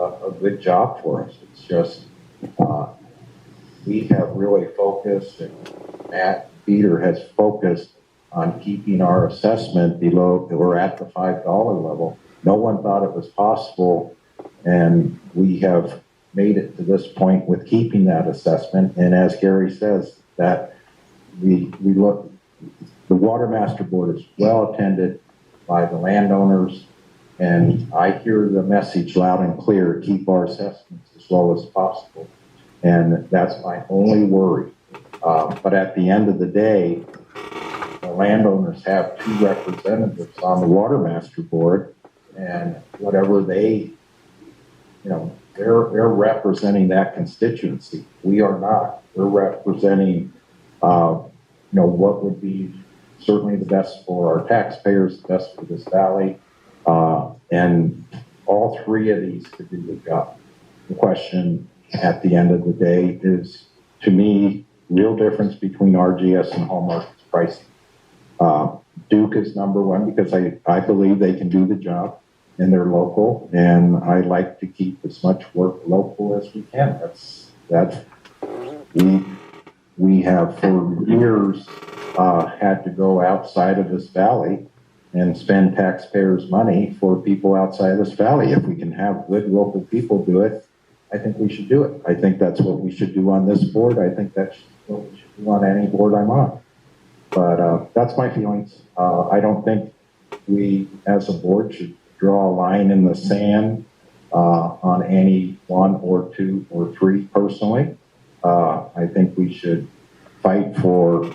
a good job for us. It's just we have really focused, and Matt Peter has focused on keeping our assessment below. We're at the $5 level. No one thought it was possible, and we have made it to this point with keeping that assessment. And as Gary says, that we look, the Water Master Board is well attended by the landowners, and I hear the message loud and clear: keep our assessments as low as possible. And that's my only worry. But at the end of the day, the landowners have two representatives on the Water Master Board, and whatever they, they're representing that constituency. We are not. We're representing, what would be certainly the best for our taxpayers, the best for this valley, and all three of these could do the job. The question at the end of the day is, to me, real difference between RGS and Hallmark is pricing. Duke is number one because I believe they can do the job and they're local, and I like to keep as much work local as we can. We have for years had to go outside of this valley and spend taxpayers' money for people outside of this valley. If we can have good local people do it, I think we should do it. I think that's what we should do on this board. I think that's what we should do on any board I'm on. But that's my feelings. I don't think we, as a board, should draw a line in the sand on any one or two or three personally. I think we should fight for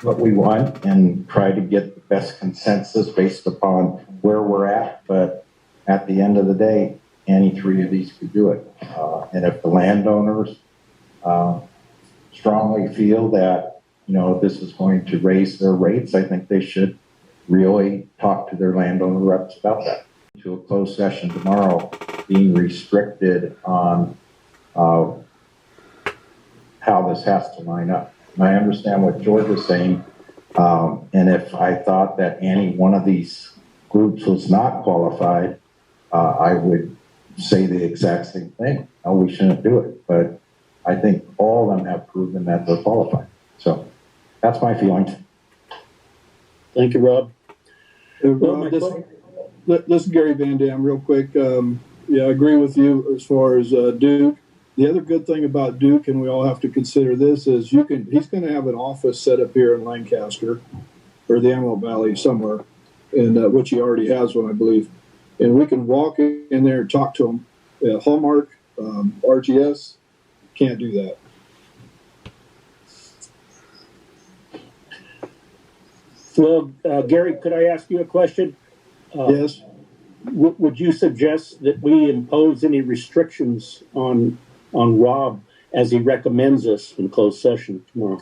what we want and try to get the best consensus based upon where we're at. But at the end of the day, any three of these could do it. And if the landowners strongly feel that, this is going to raise their rates, I think they should really talk to their landowner reps about that. To a closed session tomorrow, being restricted on how this has to line up. And I understand what George is saying, and if I thought that any one of these groups was not qualified, I would say the exact same thing. No, we shouldn't do it. But I think all of them have proven that they're qualified. So that's my feelings. Thank you, Rob. Rob, this is Gary Van Dam, real quick. I agree with you as far as Duke. The other good thing about Duke, and we all have to consider this, is he's going to have an office set up here in Lancaster or the Antelope Valley somewhere, and which he already has one, I believe. And we can walk in there and talk to him. Hallmark, RGS, can't do that. Well, Gary, could I ask you a question? Yes. Would you suggest that we impose any restrictions on Rob as he recommends us in closed session tomorrow.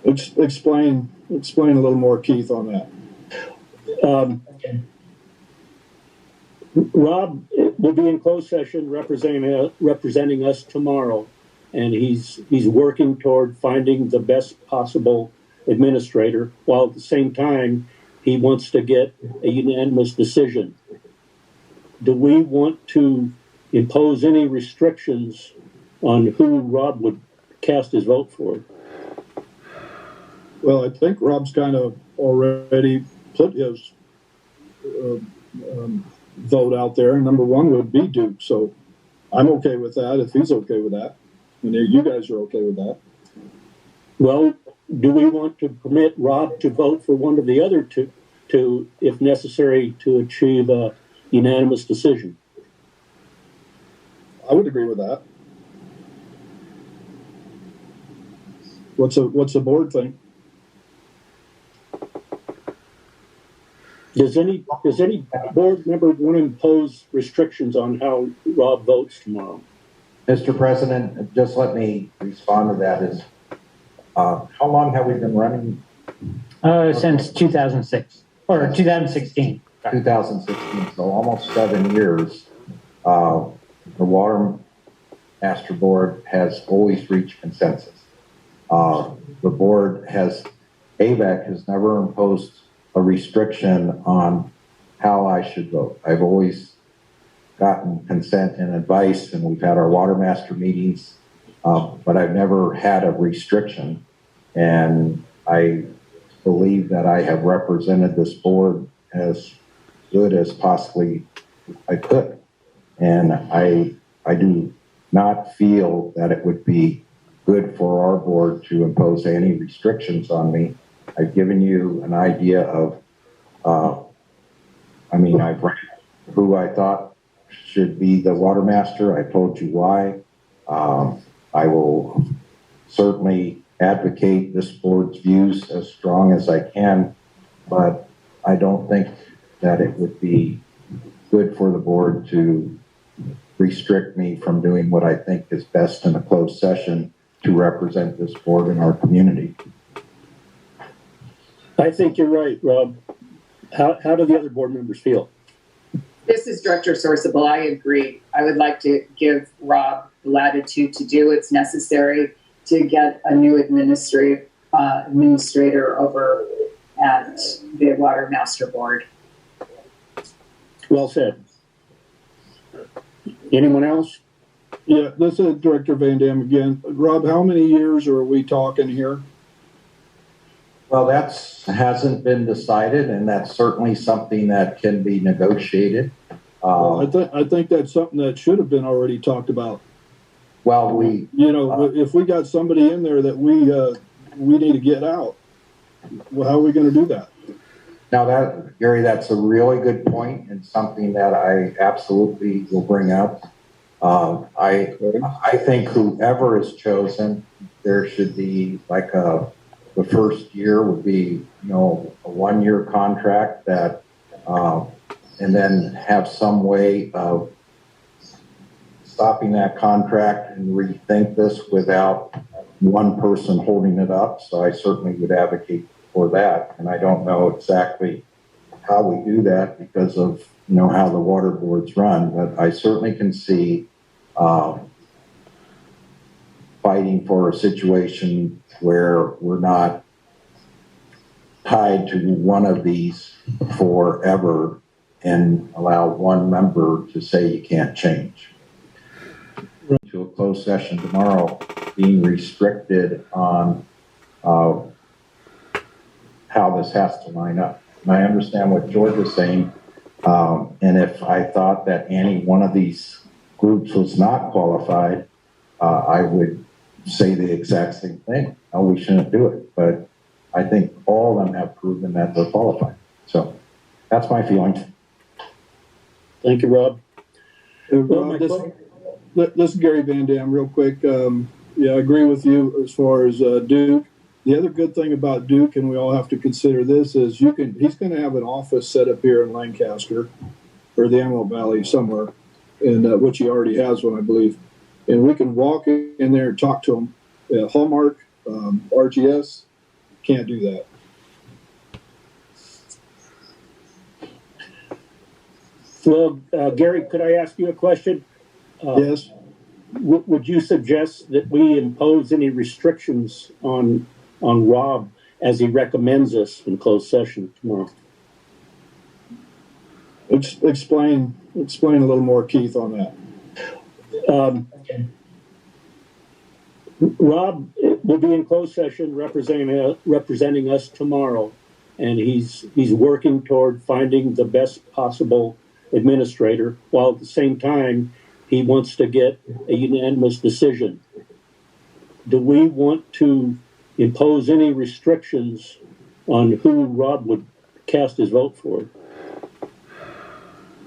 Explain a little more, Keith, on that. Rob will be in closed session representing us tomorrow, and he's working toward finding the best possible administrator, while at the same time he wants to get a unanimous decision. Do we want to impose any restrictions on who Rob would cast his vote for? Well, I think Rob's kind of already put his vote out there. Number one would be Duke, so I'm okay with that if he's okay with that. And you guys are okay with that. Well, do we want to permit Rob to vote for one of the other two, if necessary, to achieve a unanimous decision? I would agree with that. What's the board think? Does any board member want to impose restrictions on how Rob votes tomorrow? Mr. President, just let me respond to that. How long have we been running? Since 2006 or 2016. 2016, so almost 7 years. The Water Master Board has always reached consensus. The board Avek has never imposed a restriction on how I should vote. I've always gotten consent and advice, and we've had our Water Master meetings, but I've never had a restriction. And I believe that I have represented this board as good as possibly I could. And I do not feel that it would be good for our board to impose any restrictions on me. I've given you an idea of, I've ranked who I thought should be the Water Master. I told you why. I will certainly advocate this board's views as strong as I can, but I don't think that it would be good for the board to restrict me from doing what I think is best in a closed session to represent this board in our community. I think you're right, Rob. How do the other board members feel? This is Director Sourceable. I agree. I would like to give Rob the latitude to do what's necessary to get a new administrator over at the Water Master Board. Well said. Anyone else? Yeah, this is Director Van Dam again. Rob, how many years are we talking here? Well, that hasn't been decided, and that's certainly something that can be negotiated. Well, I think that's something that should have been already talked about. Well, if we got somebody in there that we need to get out, well, how are we going to do that? Now, Gary, that's a really good point and something that I absolutely will bring up. I think whoever is chosen, there should be like the first year would be, a 1-year contract that, and then have some way of stopping that contract and rethink this without one person holding it up. So I certainly would advocate for that. And I don't know exactly how we do that because of, how the water boards run, but I certainly can see fighting for a situation where we're not tied to one of these forever and allow one member to say you can't change. To a closed session tomorrow, being restricted on how this has to line up. And I understand what George is saying. And if I thought that any one of these groups was not qualified, I would say the exact same thing. No, we shouldn't do it. But I think all of them have proven that they're qualified. So that's my feelings. Thank you, Rob. Rob, this is Gary Van Dam real quick. Yeah, I agree with you as far as Duke. The other good thing about Duke, and we all have to consider this, is he's going to have an office set up here in Lancaster or the Antelope Valley somewhere, and which he already has one, I believe. and we can walk in there and talk to them. Hallmark, RGS, can't do that. Well, Gary, could I ask you a question? Yes. Would you suggest that we impose any restrictions on Rob as he recommends us in closed session tomorrow? Explain a little more, Keith, on that. Rob will be in closed session representing us tomorrow, and he's working toward finding the best possible administrator, while at the same time he wants to get a unanimous decision. Do we want to impose any restrictions on who Rob would cast his vote for?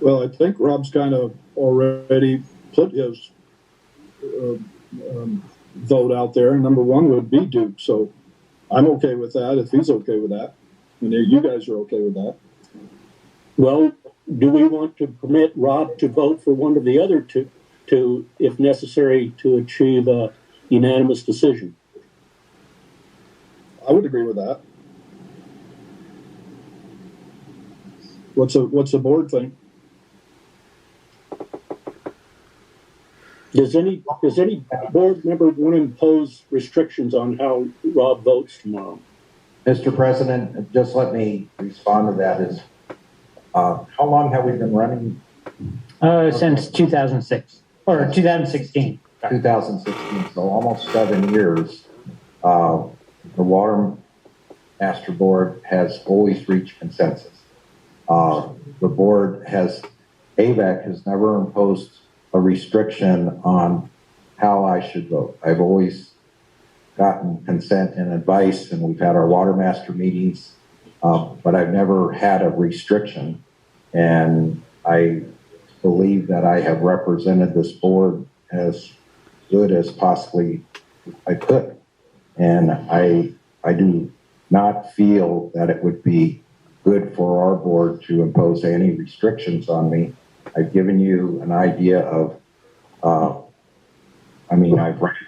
Well, I think Rob's kind of already put his vote out there. Number one would be Duke, so I'm okay with that if he's okay with that. And you guys are okay with that. Well, do we want to permit Rob to vote for one of the other two, if necessary, to achieve a unanimous decision? I would agree with that. What's the board think? Does any board member want to impose restrictions on how Rob votes tomorrow? Mr. President, just let me respond to that. How long have we been running? Since 2006 or 2016. 2016, so almost 7 years. The Water Master Board has always reached consensus. The board Avek has never imposed a restriction on how I should vote. I've always gotten consent and advice, and we've had our Water Master meetings, but I've never had a restriction. And I believe that I have represented this board as good as possibly I could. And I do not feel that it would be good for our board to impose any restrictions on me. I've given you an idea of, I've ranked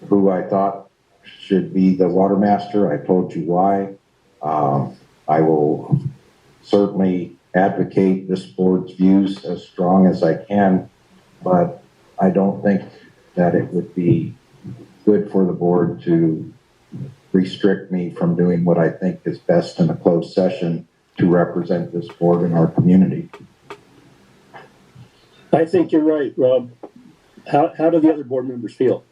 who I thought should be the Water Master. I told you why. I will certainly advocate this board's views as strong as I can, but I don't think that it would be good for the board to restrict me from doing what I think is best in a closed session to represent this board in our community. I think you're right, Rob. How do the other board members feel?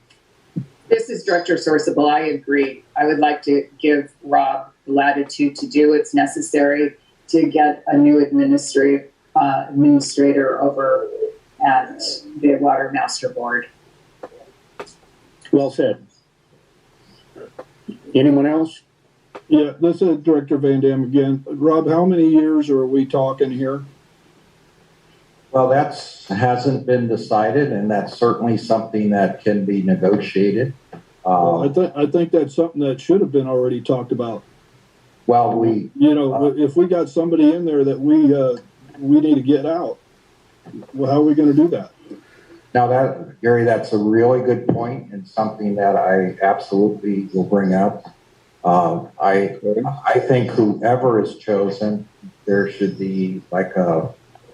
This is Director Sourceable. I agree. I would like to give Rob latitude to do what's necessary to get a new administrator over at the Water Master Board. Well said. Anyone else? Yeah, this is Director Van Dam again. Rob, how many years are we talking here? Well, that hasn't been decided, and that's certainly something that can be negotiated. I think that's something that should have been already talked about. Well, if we got somebody in there that we need to get out, well, how are we going to do that? Now, Gary, that's a really good point and something that I absolutely will bring up. I think whoever is chosen, there should be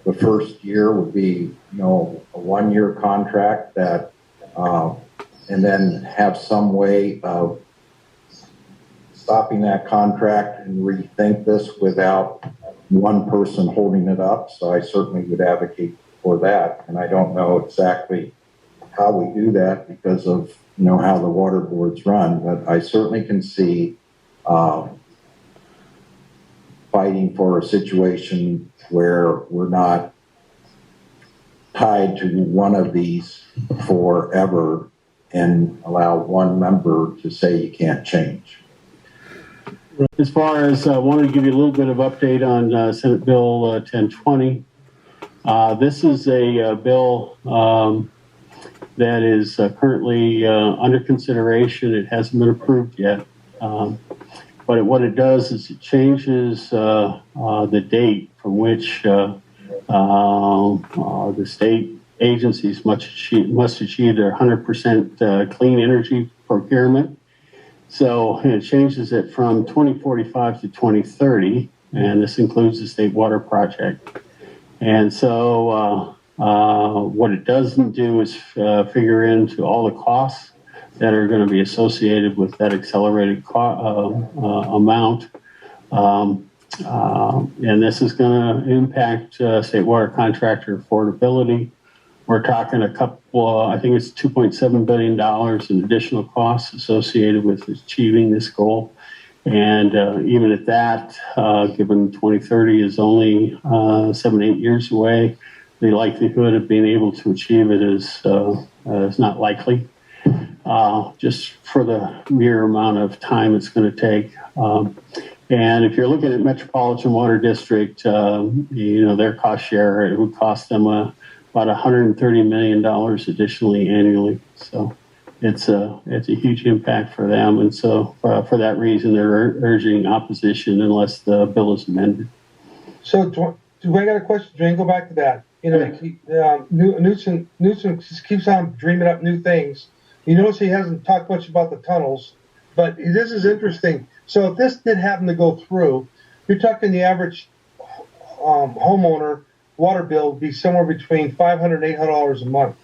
the first year would be, a 1-year contract that, and then have some way of stopping that contract and rethink this without one person holding it up. So I certainly would advocate for that. And I don't know exactly how we do that because of, how the water boards run, but I certainly can see fighting for a situation where we're not tied to one of these forever and allow one member to say you can't change. As far as I wanted to give you a little bit of update on Senate Bill 1020. This is a bill that is currently under consideration. It hasn't been approved yet. But what it does is it changes the date from which the state agencies must achieve their 100% clean energy procurement. So it changes it from 2045 to 2030, and this includes the State Water Project. And so what it doesn't do is figure into all the costs that are going to be associated with that accelerated amount. And this is going to impact state water contractor affordability. We're talking a couple, I think it's $2.7 billion in additional costs associated with achieving this goal. And even at that, given 2030 is only 7-8 years away, the likelihood of being able to achieve it is not likely, just for the mere amount of time it's going to take. And if you're looking at Metropolitan Water District, their cost share, it would cost them about $130 million additionally annually. So it's a huge impact for them. And so for that reason, they're urging opposition unless the bill is amended. So I got a question, Dwayne, go back to that. Newsom just keeps on dreaming up new things. You notice he hasn't talked much about the tunnels, but this is interesting. So if this did happen to go through, you're talking the average homeowner water bill would be somewhere between $500 and $800 a month.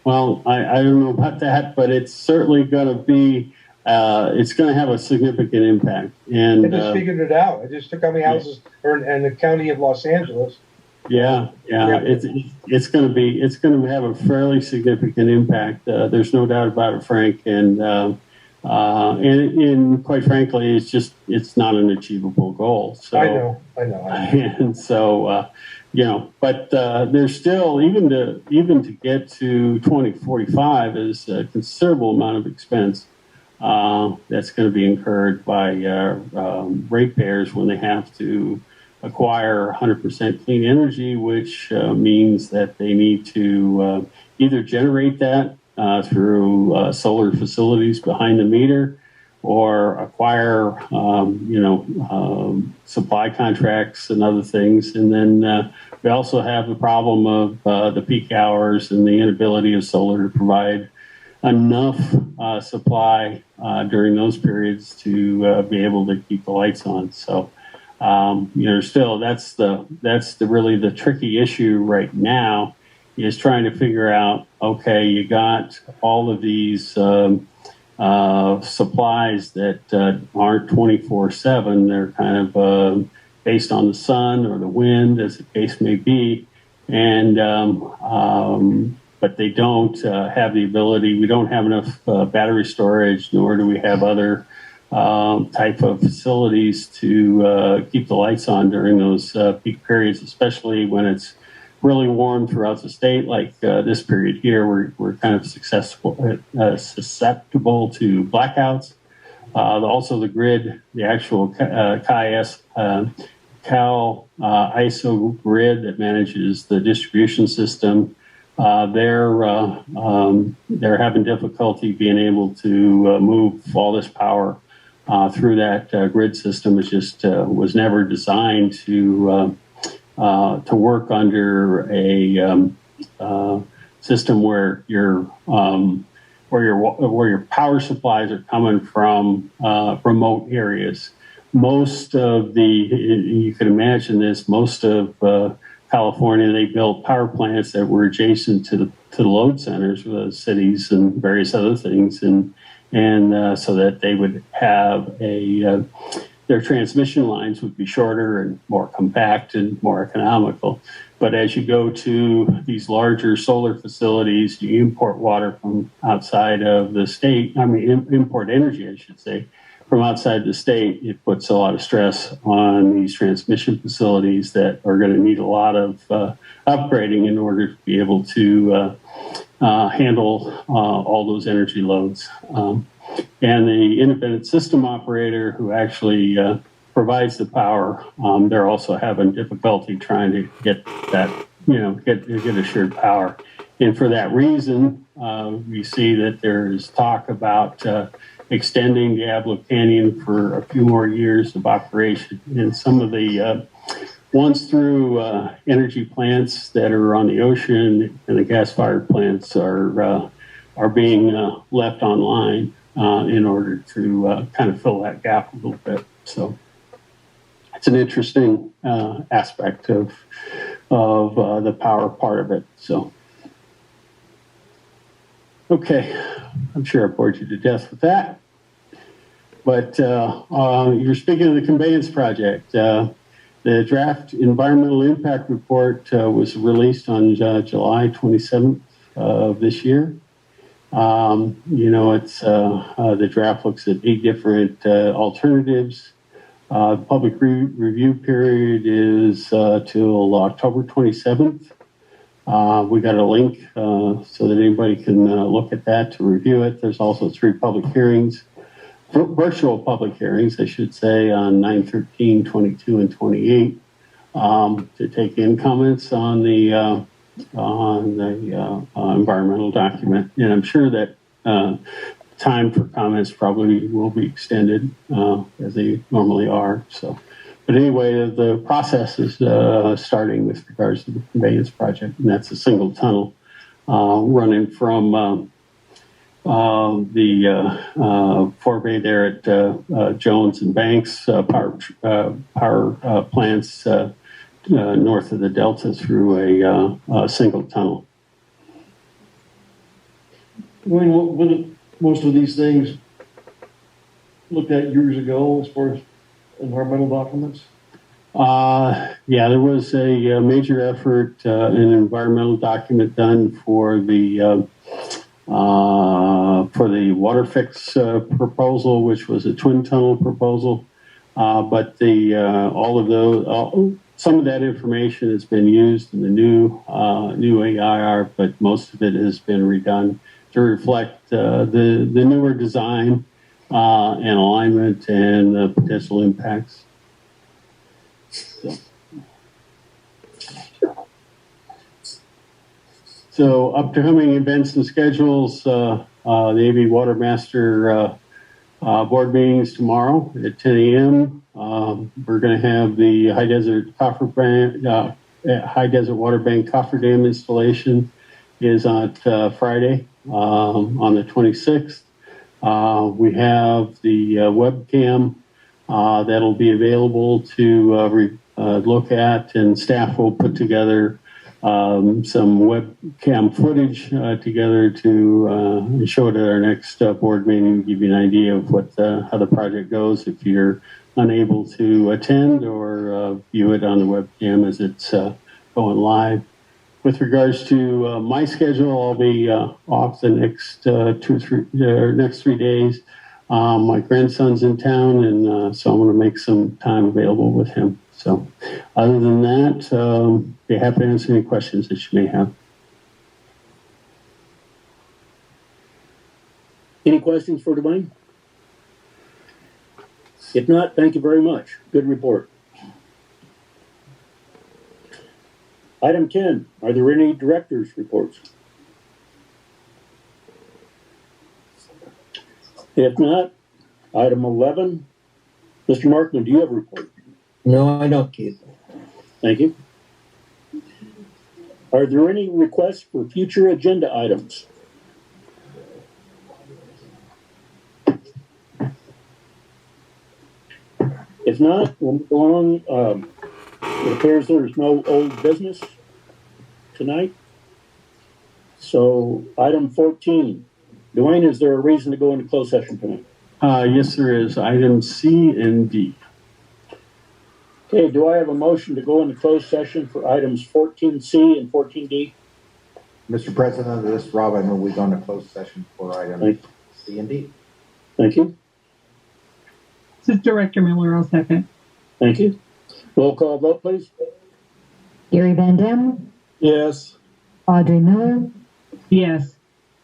Well, I don't know about that, but it's certainly going to be, it's going to have a significant impact. And I just figured it out. I just took how many houses are in the county of Los Angeles. Yeah. It's going to have a fairly significant impact. There's no doubt about it, Frank. And quite frankly, it's not an achievable goal. So I know. And so, but there's still, even to get to 2045 is a considerable amount of expense that's going to be incurred by ratepayers when they have to acquire 100% clean energy, which means that they need to either generate that through solar facilities behind the meter, or acquire, supply contracts and other things. And then we also have the problem of the peak hours and the inability of solar to provide enough supply during those periods to be able to keep the lights on. So, still that's really the tricky issue right now, is trying to figure out, okay, you got all of these supplies that aren't 24/7. They're kind of based on the sun or the wind, as the case may be. And but they don't have the ability. We don't have enough battery storage, nor do we have other type of facilities to keep the lights on during those peak periods, especially when it's really warm throughout the state, like this period here. We're kind of susceptible to blackouts. Also, the grid, the actual Cal ISO grid that manages the distribution system, they're having difficulty being able to move all this power through that grid system. It just was never designed to work under a system where your power supplies are coming from remote areas. Most of you can imagine this, most of California, they built power plants that were adjacent to the load centers of the cities and various other things, and so that they would have their transmission lines would be shorter and more compact and more economical. But as you go to these larger solar facilities, you import water from outside of the state. Import energy, I should say, from outside the state. It puts a lot of stress on these transmission facilities that are going to need a lot of upgrading in order to be able to handle all those energy loads. And the independent system operator who actually provides the power, they're also having difficulty trying to get that, get assured power. And for that reason, we see that there's talk about extending Diablo Canyon for a few more years of operation. And some of the One's through energy plants that are on the ocean, and the gas-fired plants are being left online in order to kind of fill that gap a little bit. So it's an interesting aspect of the power part of it. So, okay, I'm sure I bored you to death with that. But you're speaking of the Conveyance Project. The draft environmental impact report was released on July 27th of this year. It's the draft looks at 8 different alternatives. Public review period is till October 27th. We got a link so that anybody can look at that to review it. There's also 3 public hearings. Virtual public hearings, I should say, on 9/13, 22, and 28, to take in comments on the environmental document. And I'm sure that time for comments probably will be extended as they normally are. So, but anyway, the process is starting with regards to the Conveyance Project, and that's a single tunnel running from the forebay there at Jones and Banks power plants north of the Delta through a single tunnel. Dwayne, what most of these things looked at years ago as far as environmental documents? Yeah, there was a major effort, an environmental document done for the water fix proposal, which was a twin tunnel proposal. But some of that information has been used in the new AIR, but most of it has been redone to reflect the newer design and alignment and the potential impacts. So upcoming events and schedules, the AV Water Master board meetings tomorrow at 10 a.m. We're going to have the High Desert Water Bank Cofferdam installation is on Friday on the 26th. We have the webcam that'll be available to look at, and staff will put together some webcam footage together to show it at our next board meeting, give you an idea of how the project goes if you're unable to attend or view it on the webcam as it's going live. With regards to my schedule, I'll be off the next 3 days. My grandson's in town, and so I'm going to make some time available with him. So other than that, be happy to answer any questions that you may have. Any questions for Dwayne? If not, thank you very much. Good report. Item 10, are there any directors' reports? If not, item 11, Mr. Markman, do you have a report? No, I don't, Keith. Thank you. Are there any requests for future agenda items? If not, we'll go on. It appears there's no old business tonight. So, item 14. Dwayne, is there a reason to go into closed session tonight? Yes, there is. Item C and D. Okay, do I have a motion to go into closed session for items 14C and 14D? Mr. President, this is Rob. I move we go into closed session for items C and D. Thank you. This is Director Miller. I'll second. Thank you. Roll call vote, please. Gary Van Dam, Yes. Audrey Miller, Yes.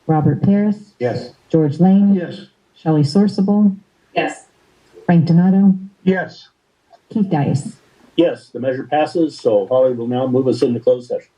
Robert Paris, Yes. George Lane, Yes. Shelley Sorsable, Yes. Frank Donato, Yes. Keith Dias. Yes, the measure passes, so Holly will now move us into closed session.